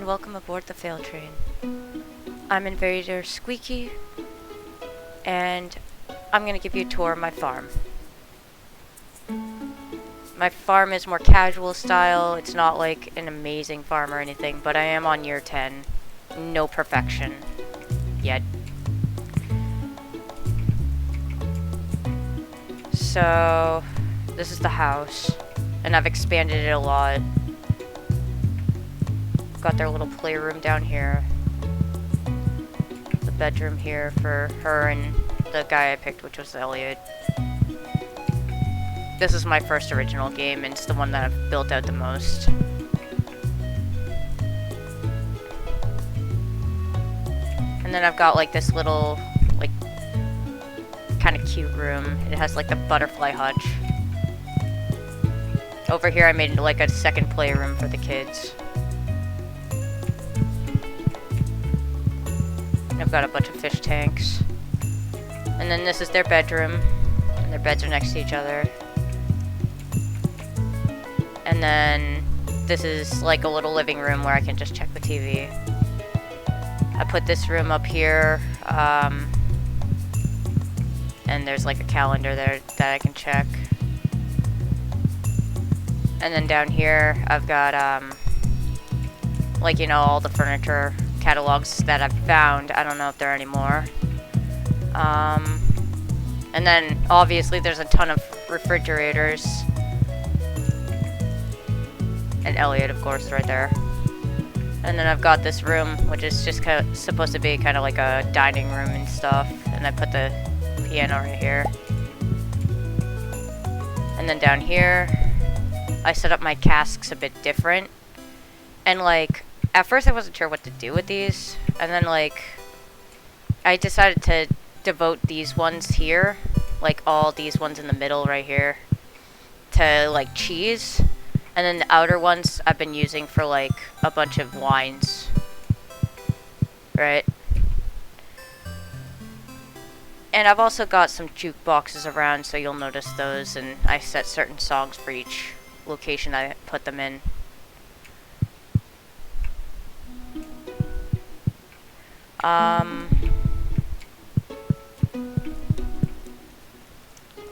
welcome aboard the FailTrain. I'm InvaderSqueaky, and I'm gonna give you a tour of my farm. My farm is more casual style. It's not like an amazing farm or anything, but I am on year 10. No perfection yet. So, this is the house, and I've expanded it a lot. Got their little playroom down here. The bedroom here for her and the guy I picked, which was Elliot. This is my first original game, and it's the one that I've built out the most. And then I've got like this little, like, kind of cute room. It has like the butterfly hutch. Over here I made like a second playroom for the kids. I've got a bunch of fish tanks. And then this is their bedroom. And their beds are next to each other. And then this is like a little living room where I can just check the TV. I put this room up here. And there's like a calendar there that I can check. And then down here I've got like, you know, all the furniture catalogs that I've found. I don't know if there are any more. And then obviously there's a ton of refrigerators. And Elliot, of course, right there. And then I've got this room, which is just supposed to be kind of like a dining room and stuff. And I put the piano right here. And then down here, I set up my casks a bit different. And like, at first I wasn't sure what to do with these. And then like, I decided to devote these ones here, like all these ones in the middle right here, to like cheese. And then the outer ones I've been using for like a bunch of wines. Right? And I've also got some Juke Boxes around, so you'll notice those, and I set certain songs for each location I put them in.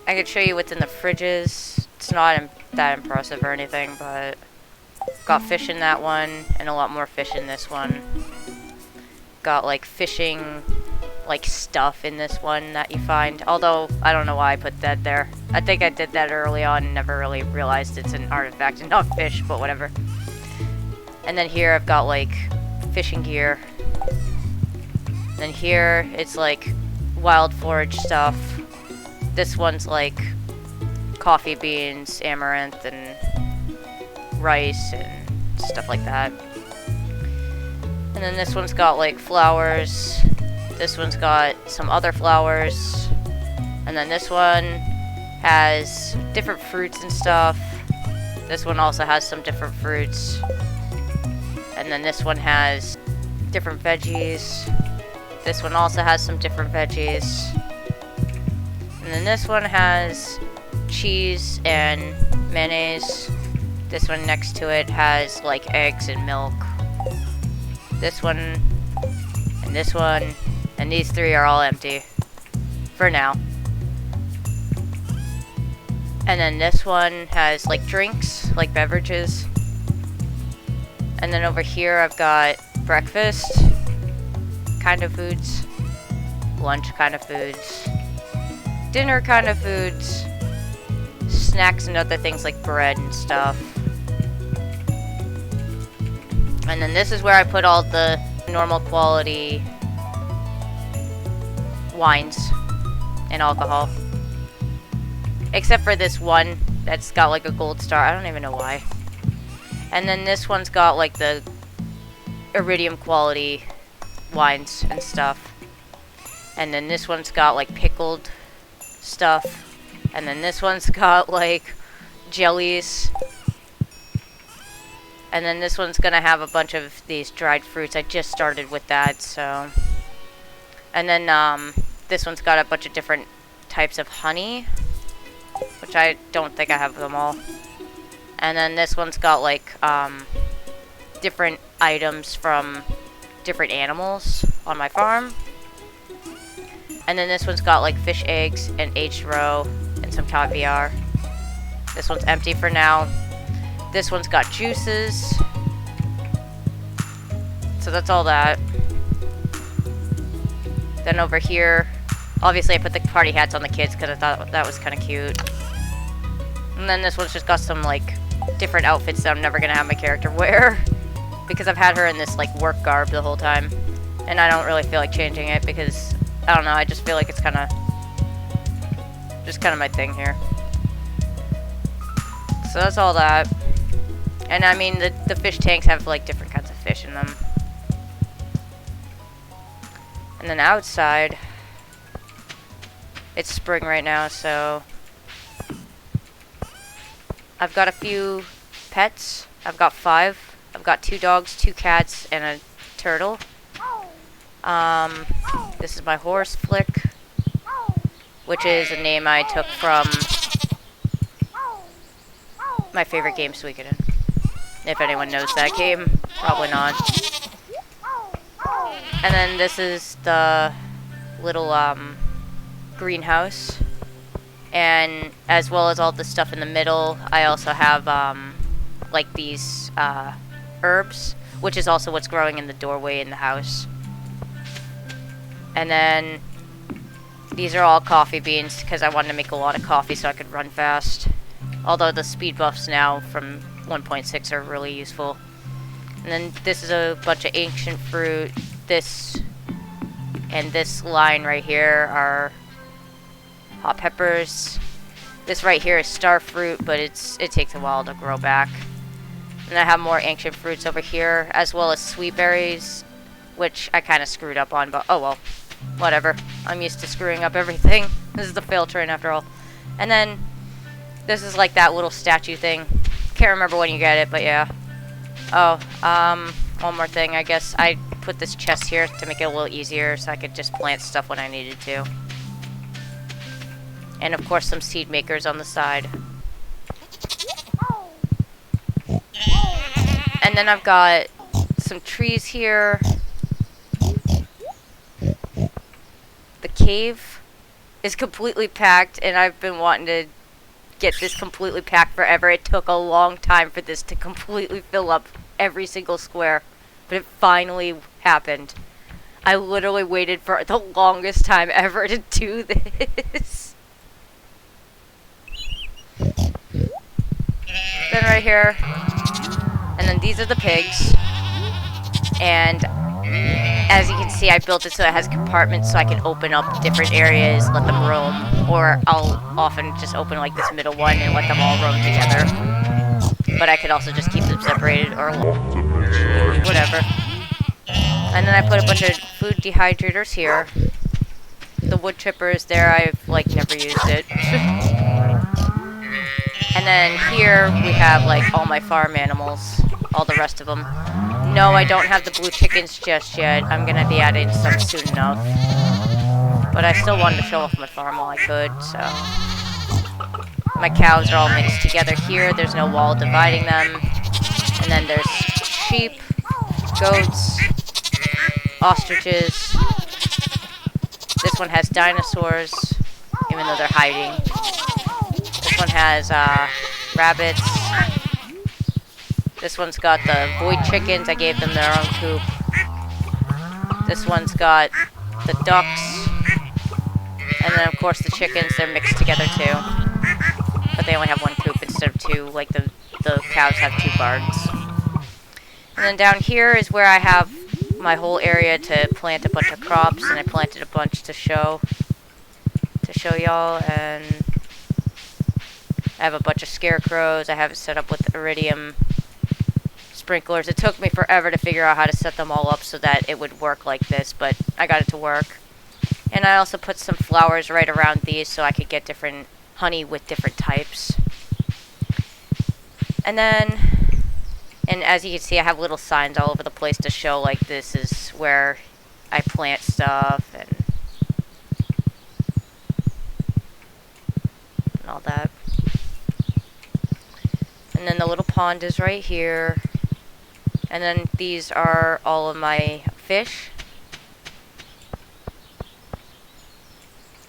I could show you what's in the fridges. It's not that impressive or anything, but got fish in that one, and a lot more fish in this one. Got like fishing, like stuff in this one that you find. Although, I don't know why I put that there. I think I did that early on and never really realized it's an artifact and not fish, but whatever. And then here I've got like fishing gear. And then here it's like wild forage stuff. This one's like coffee beans, amaranth, and rice and stuff like that. And then this one's got like flowers. This one's got some other flowers. And then this one has different fruits and stuff. This one also has some different fruits. And then this one has different veggies. This one also has some different veggies. And then this one has cheese and mayonnaise. This one next to it has like eggs and milk. This one and this one. And these three are all empty. For now. And then this one has like drinks, like beverages. And then over here I've got breakfast kind of foods, lunch kind of foods, dinner kind of foods, snacks and other things like bread and stuff. And then this is where I put all the normal quality wines and alcohol. Except for this one that's got like a gold star. I don't even know why. And then this one's got like the iridium quality wines and stuff. And then this one's got like pickled stuff. And then this one's got like jellies. And then this one's gonna have a bunch of these dried fruits. I just started with that, so. And then this one's got a bunch of different types of honey, which I don't think I have them all. And then this one's got like different items from different animals on my farm. And then this one's got like fish eggs and aged roe and some caviar. This one's empty for now. This one's got juices. So that's all that. Then over here, obviously I put the party hats on the kids because I thought that was kind of cute. And then this one's just got some like different outfits that I'm never going to have my character wear. Because I've had her in this like work garb the whole time. And I don't really feel like changing it because, I don't know, I just feel like it's kind of my thing here. So that's all that. And I mean, the fish tanks have like different kinds of fish in them. And then outside, it's spring right now, so I've got a few pets. I've got 5. I've got 2 dogs, 2 cats, and a turtle. This is my horse, Flick, which is a name I took from my favorite game, Suikoden. If anyone knows that game, probably not. And then this is the little greenhouse, and as well as all the stuff in the middle, I also have like these herbs, which is also what's growing in the doorway in the house. And then these are all coffee beans because I wanted to make a lot of coffee so I could run fast. Although the speed buffs now from 1.6 are really useful. And then this is a bunch of ancient fruit. This and this line right here are hot peppers. This right here is star fruit, but it takes a while to grow back. And I have more ancient fruits over here, as well as sweet berries, which I kind of screwed up on, but oh well. Whatever. I'm used to screwing up everything. This is the FailTrain after all. And then this is like that little statue thing. Can't remember when you get it, but yeah. Oh, one more thing, I guess. I put this chest here to make it a little easier so I could just plant stuff when I needed to. And of course some seed makers on the side. And then I've got some trees here. The cave is completely packed, and I've been wanting to get this completely packed forever. It took a long time for this to completely fill up every single square, but it finally happened. I literally waited for the longest time ever to do this. Then right here, and then these are the pigs, and as you can see, I built it so it has compartments so I can open up different areas, let them roam, or I'll often just open like this middle one and let them all roam together. But I could also just keep them separated or whatever. And then I put a bunch of food dehydrators here. The wood chipper is there, I've like never used it. And then here we have like all my farm animals, all the rest of them. No, I don't have the blue chickens just yet. I'm going to be adding some soon enough. But I still wanted to show off my farm while I could, so. My cows are all mixed together here. There's no wall dividing them. And then there's sheep, goats, ostriches. This one has dinosaurs, even though they're hiding. This one has rabbits. This one's got the void chickens. I gave them their own coop. This one's got the ducks. And then, of course, the chickens. They're mixed together, too. But they only have one coop instead of 2, like the cows have 2 barns. And then down here is where I have my whole area to plant a bunch of crops. And I planted a bunch to show y'all. And I have a bunch of scarecrows. I have it set up with iridium sprinklers. It took me forever to figure out how to set them all up so that it would work like this, but I got it to work. And I also put some flowers right around these so I could get different honey with different types. And then, and as you can see, I have little signs all over the place to show like this is where I plant stuff and all that. And then the little pond is right here. And then these are all of my fish.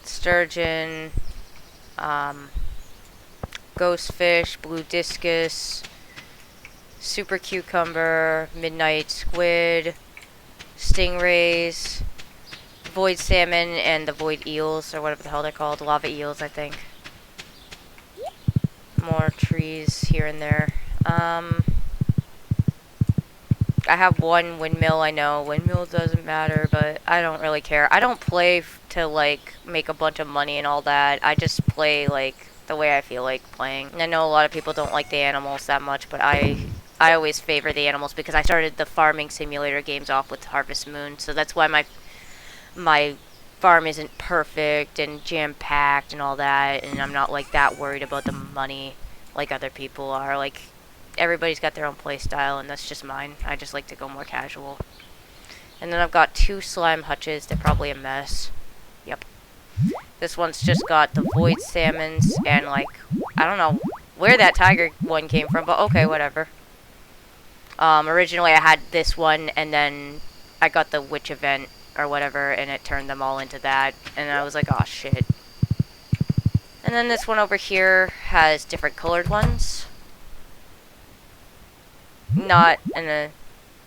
Sturgeon, ghost fish, blue discus, super cucumber, midnight squid, stingrays, void salmon, and the void eels, or whatever the hell they're called. Lava eels, I think. More trees here and there. I have one windmill, I know. Windmill doesn't matter, but I don't really care. I don't play to, like, make a bunch of money and all that. I just play, like, the way I feel like playing. And I know a lot of people don't like the animals that much, but I always favor the animals because I started the farming simulator games off with Harvest Moon, so that's why my farm isn't perfect and jam-packed and all that, and I'm not, like, that worried about the money like other people are. Like, everybody's got their own play style, and that's just mine. I just like to go more casual. And then I've got 2 slime hutches. They're probably a mess. Yep. This one's just got the void salmons and, like, I don't know where that tiger one came from, but okay, whatever. Originally I had this one, and then I got the witch event or whatever, and it turned them all into that, and I was like, oh shit. And then this one over here has different colored ones. Not an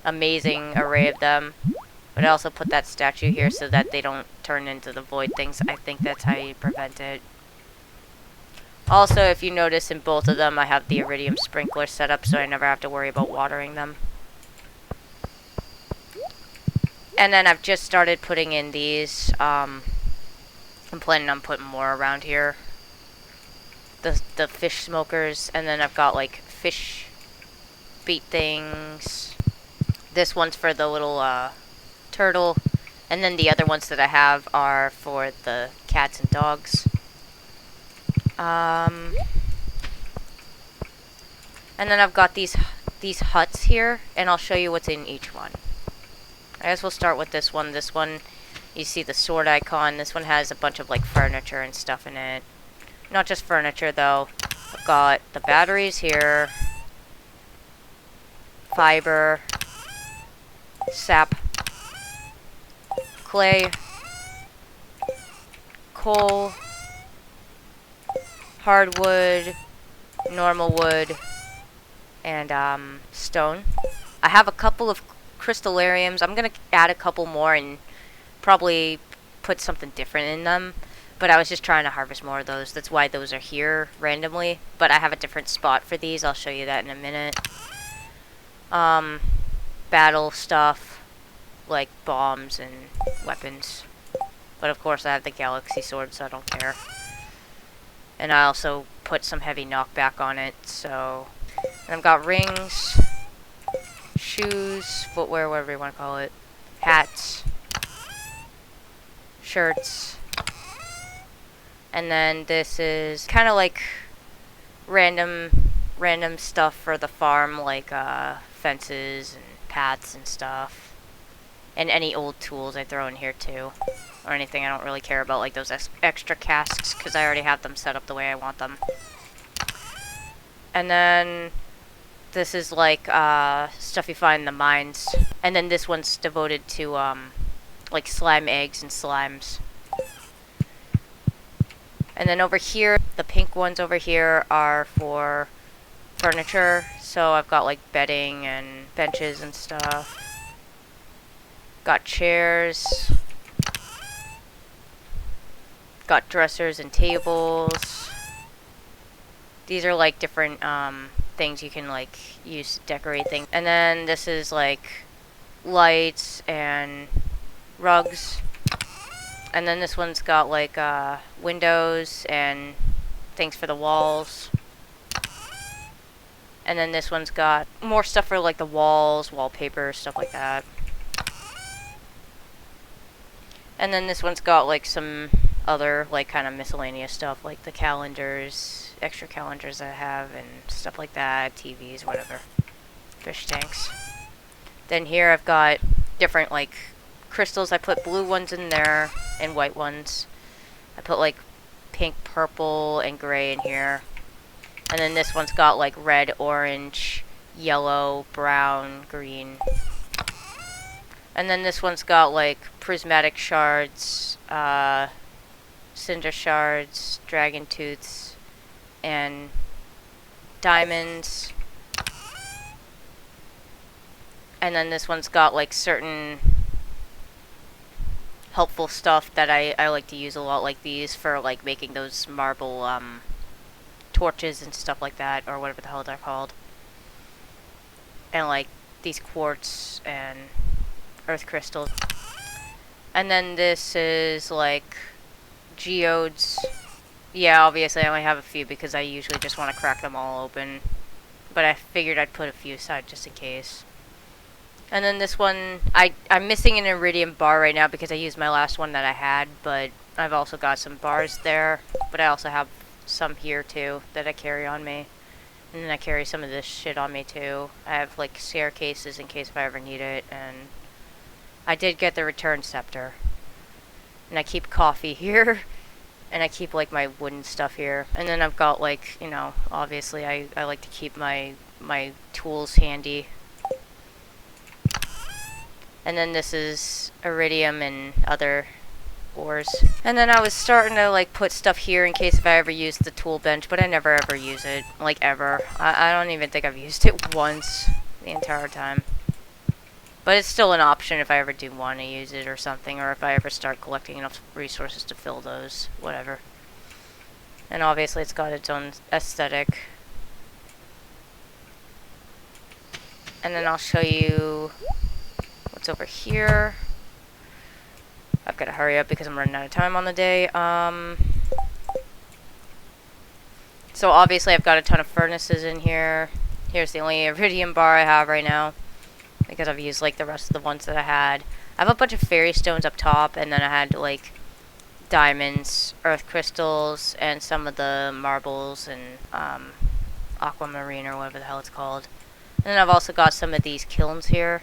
amazing array of them, but I also put that statue here so that they don't turn into the void things. I think that's how you prevent it. Also, if you notice in both of them, I have the iridium sprinkler set up so I never have to worry about watering them. And then I've just started putting in these. I'm planning on putting more around here. The fish smokers, and then I've got like fish bait things. This one's for the little turtle, and then the other ones that I have are for the cats and dogs. And then I've got these huts here, and I'll show you what's in each one. I guess we'll start with this one. This one, you see the sword icon. This one has a bunch of like furniture and stuff in it. Not just furniture though. I've got the batteries here, fiber, sap, clay, coal, hardwood, normal wood, and stone. I have a couple of crystallariums. I'm gonna add a couple more and probably put something different in them, but I was just trying to harvest more of those. That's why those are here randomly, but I have a different spot for these. I'll show you that in a minute. Battle stuff, like bombs and weapons. But of course I have the galaxy sword, so I don't care. And I also put some heavy knockback on it, so... And I've got rings, shoes, footwear, whatever you want to call it, hats, shirts, and then this is kind of like random stuff for the farm, like fences and paths and stuff, and any old tools I throw in here too, or anything I don't really care about, like those extra casks, because I already have them set up the way I want them. And then this is like stuff you find in the mines, and then this one's devoted to like slime eggs and slimes. And then over here, the pink ones over here are for furniture, so I've got like bedding and benches and stuff. Got chairs, got dressers and tables. These are like different things you can like use to decorate things. And then this is like lights and rugs. And then this one's got like windows and things for the walls. And then this one's got more stuff for like the walls, wallpaper, stuff like that. And then this one's got like some other like kind of miscellaneous stuff, like the calendars, extra calendars I have and stuff like that, TVs, whatever. Fish tanks. Then here I've got different like crystals. I put blue ones in there and white ones. I put like pink, purple, and gray in here. And then this one's got like red, orange, yellow, brown, green. And then this one's got like prismatic shards, cinder shards, dragon tooths, and diamonds. And then this one's got like certain helpful stuff that I like to use a lot, like these for like making those marble torches and stuff like that, or whatever the hell they're called. And like these quartz and earth crystals. And then this is like geodes. Yeah, obviously I only have a few because I usually just want to crack them all open. But I figured I'd put a few aside just in case. And then this one, I'm missing an iridium bar right now because I used my last one that I had, but I've also got some bars there. But I also have some here too that I carry on me. And then I carry some of this shit on me too. I have like staircases in case if I ever need it, and I did get the return scepter. And I keep coffee here, and I keep like my wooden stuff here. And then I've got like, you know, obviously I like to keep my tools handy. And then this is iridium and other ores. And then I was starting to like put stuff here in case if I ever use the tool bench, but I never ever use it, like ever. I don't even think I've used it once the entire time. But it's still an option if I ever do want to use it or something, or if I ever start collecting enough resources to fill those, whatever. And obviously it's got its own aesthetic. And then I'll show you what's over here. I've got to hurry up because I'm running out of time on the day. So obviously I've got a ton of furnaces in here. Here's the only iridium bar I have right now, because I've used like the rest of the ones that I had. I have a bunch of fairy stones up top, and then I had like diamonds, earth crystals, and some of the marbles and aquamarine or whatever the hell it's called. And then I've also got some of these kilns here.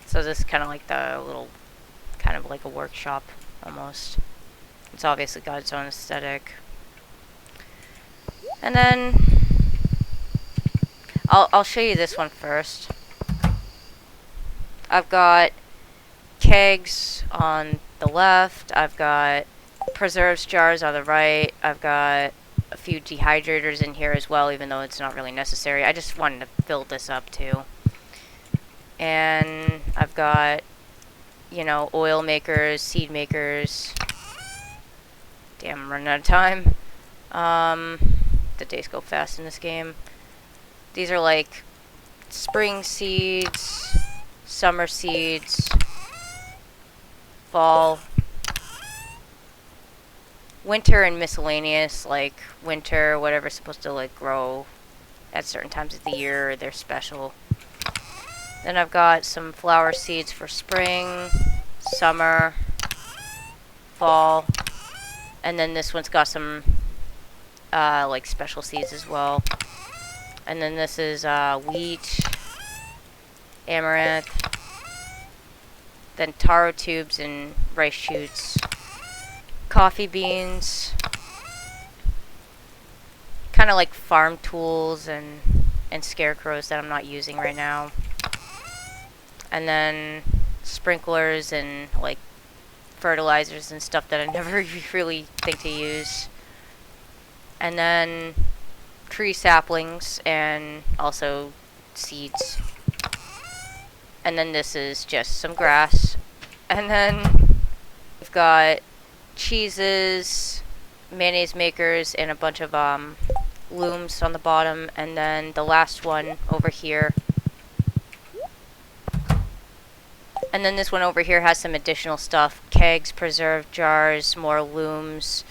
So this is kind of like the little, kind of like a workshop almost. It's obviously got its own aesthetic. And then I'll show you this one first. I've got kegs on the left. I've got preserves jars on the right. I've got a few dehydrators in here as well, even though it's not really necessary. I just wanted to fill this up too. And I've got, you know, oil makers, seed makers. Damn, I'm running out of time. The days go fast in this game. These are like spring seeds, summer seeds, fall, winter, and miscellaneous, like winter, whatever's supposed to like grow at certain times of the year, they're special. Then I've got some flower seeds for spring, summer, fall, and then this one's got some like special seeds as well. And then this is wheat, amaranth, then taro tubes and rice shoots, coffee beans, kind of like farm tools and scarecrows that I'm not using right now. And then sprinklers and like fertilizers and stuff that I never really think to use. And then tree saplings and also seeds. And then this is just some grass. And then we've got cheeses, mayonnaise makers, and a bunch of looms on the bottom. And then the last one over here. And then this one over here has some additional stuff. Kegs, preserve jars, more looms,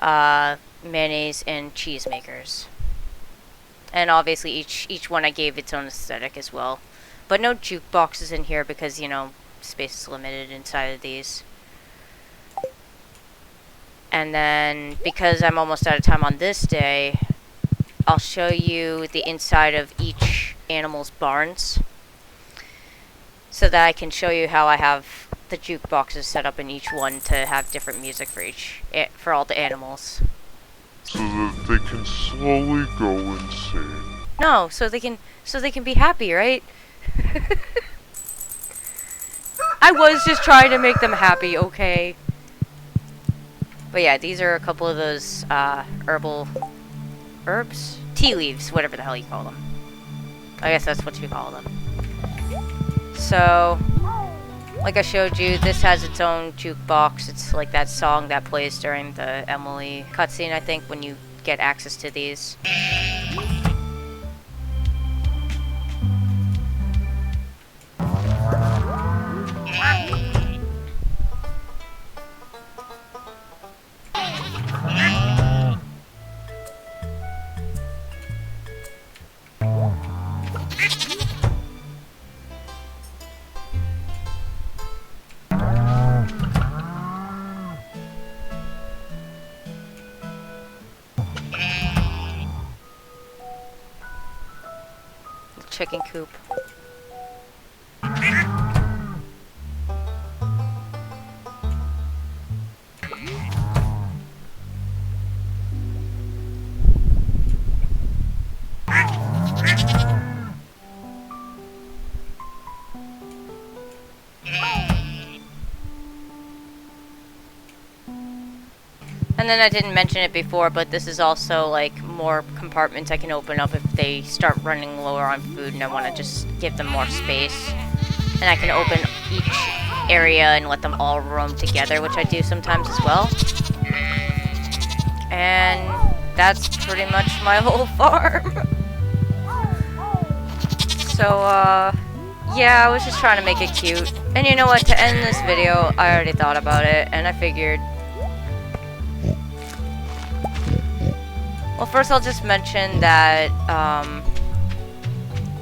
mayonnaise, and cheese makers. And obviously each one I gave its own aesthetic as well. But no juke boxes in here because, you know, space is limited inside of these. And then, because I'm almost out of time on this day, I'll show you the inside of each animal's barns, so that I can show you how I have the juke boxes set up in each one to have different music for all the animals. So that they can slowly go insane. No, so they can be happy, right? I was just trying to make them happy, okay? But yeah, these are a couple of those herbs? Tea leaves, whatever the hell you call them. I guess that's what you call them. So, like I showed you, this has its own jukebox. It's like that song that plays during the Emily cutscene, I think, when you get access to these. Chicken coop. And then I didn't mention it before, but this is also like more compartments I can open up if they start running lower on food and I want to just give them more space. And I can open each area and let them all roam together, which I do sometimes as well. And that's pretty much my whole farm. So, yeah, I was just trying to make it cute. And you know what, to end this video, I already thought about it, and I figured... Well, first I'll just mention that,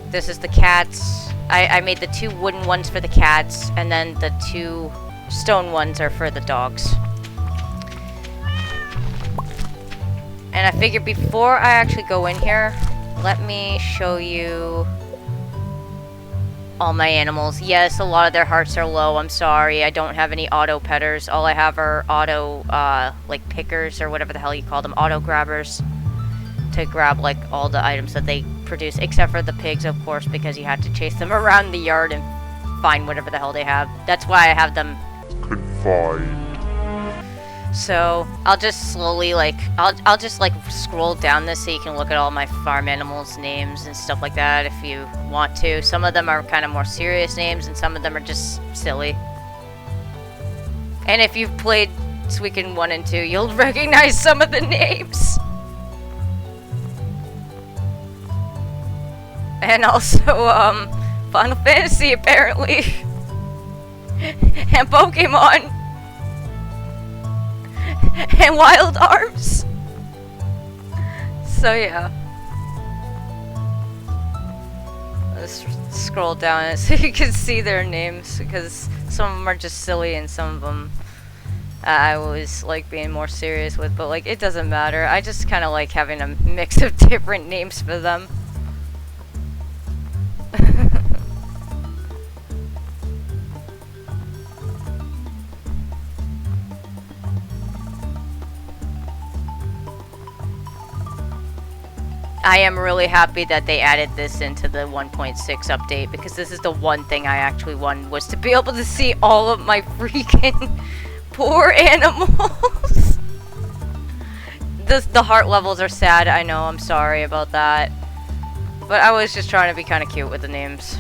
this is the cats. I made the 2 wooden ones for the cats, and then the 2 stone ones are for the dogs. And I figured before I actually go in here, let me show you all my animals. Yes, a lot of their hearts are low, I'm sorry. I don't have any auto petters. All I have are auto, like pickers, or whatever the hell you call them, auto grabbers. To grab like all the items that they produce, except for the pigs, of course, because you have to chase them around the yard and find whatever the hell they have. That's why I have them confined. So I'll just slowly I'll just like scroll down this so you can look at all my farm animals' names and stuff like that if you want to. Some of them are kind of more serious names, and some of them are just silly. And if you've played Suikoden 1 and 2, you'll recognize some of the names. And also, Final Fantasy, apparently. And Pokemon. And Wild Arms. So, yeah. Let's scroll down so you can see their names, because some of them are just silly and some of them I always like being more serious with, but, like, it doesn't matter. I just kind of like having a mix of different names for them. I am really happy that they added this into the 1.6 update, because this is the one thing I actually wanted, was to be able to see all of my freaking poor animals. The heart levels are sad, I know, I'm sorry about that. But I was just trying to be kind of cute with the names.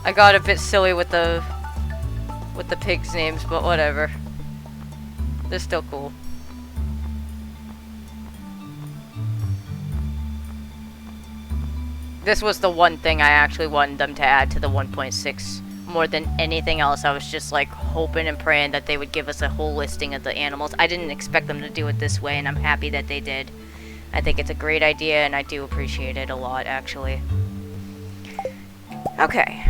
I got a bit silly with the pigs' names, but whatever. They're still cool. This was the one thing I actually wanted them to add to the 1.6 more than anything else. I was just like hoping and praying that they would give us a whole listing of the animals. I didn't expect them to do it this way, and I'm happy that they did. I think it's a great idea, and I do appreciate it a lot, actually. Okay.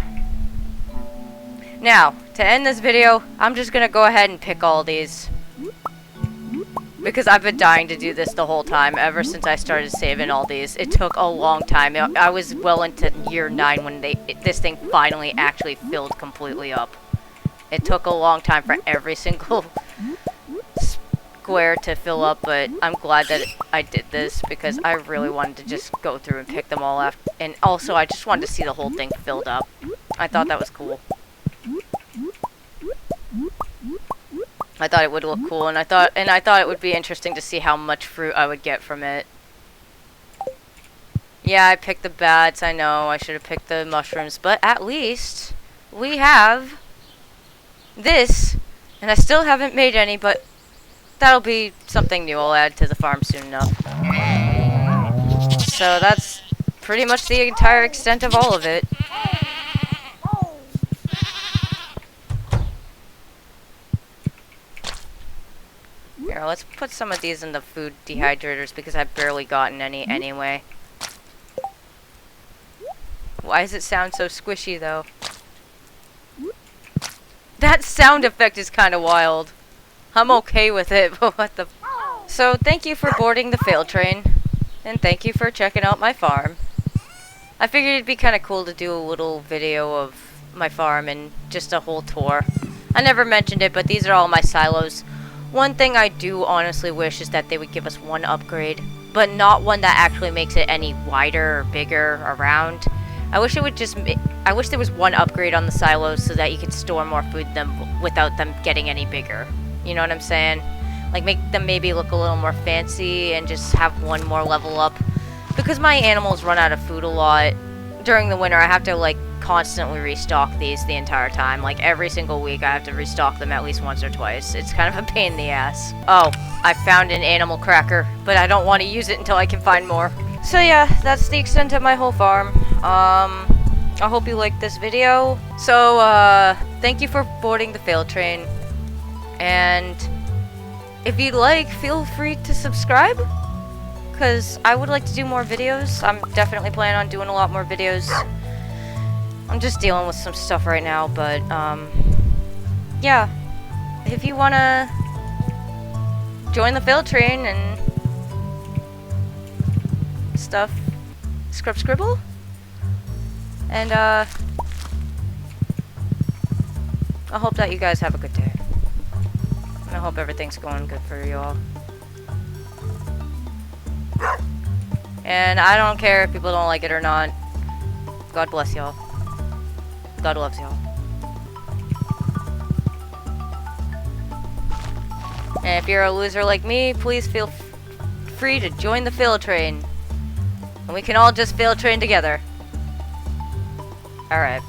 Now, to end this video, I'm just gonna go ahead and pick all these. Because I've been dying to do this the whole time, ever since I started saving all these. It took a long time. I was well into year 9 when this thing finally actually filled completely up. It took a long time for every single square to fill up, but I'm glad that I did this because I really wanted to just go through and pick them all up. And also, I just wanted to see the whole thing filled up. I thought that was cool. I thought it would look cool, and I thought it would be interesting to see how much fruit I would get from it. Yeah, I picked the bats. I know I should have picked the mushrooms, but at least we have this, and I still haven't made any, but that'll be something new I'll add to the farm soon enough. So that's pretty much the entire extent of all of it. Here, let's put some of these in the food dehydrators because I've barely gotten any anyway. Why does it sound so squishy though? That sound effect is kind of wild. I'm okay with it, but what the... So, thank you for boarding the FailTrain, and thank you for checking out my farm. I figured it'd be kind of cool to do a little video of my farm and just a whole tour. I never mentioned it, but these are all my silos. One thing I do honestly wish is that they would give us one upgrade, but not one that actually makes it any wider or bigger around. I wish it would just... I wish there was one upgrade on the silos so that you could store more food without them getting any bigger. You know what I'm saying? Like, make them maybe look a little more fancy and just have one more level up. Because my animals run out of food a lot. During the winter, I have to, like, constantly restock these the entire time. Like, every single week, I have to restock them at least once or twice. It's kind of a pain in the ass. Oh, I found an animal cracker, but I don't want to use it until I can find more. So yeah, that's the extent of my whole farm. I hope you liked this video. So, thank you for boarding the FailTrain. And if you'd like, feel free to subscribe, because I would like to do more videos. I'm definitely planning on doing a lot more videos. I'm just dealing with some stuff right now, but, yeah. If you want to join the FailTrain and stuff, scribble. And, I hope that you guys have a good day. And I hope everything's going good for you all. And I don't care if people don't like it or not. God bless y'all. God loves y'all. And if you're a loser like me, please feel free to join the FailTrain. And we can all just FailTrain together. Alright.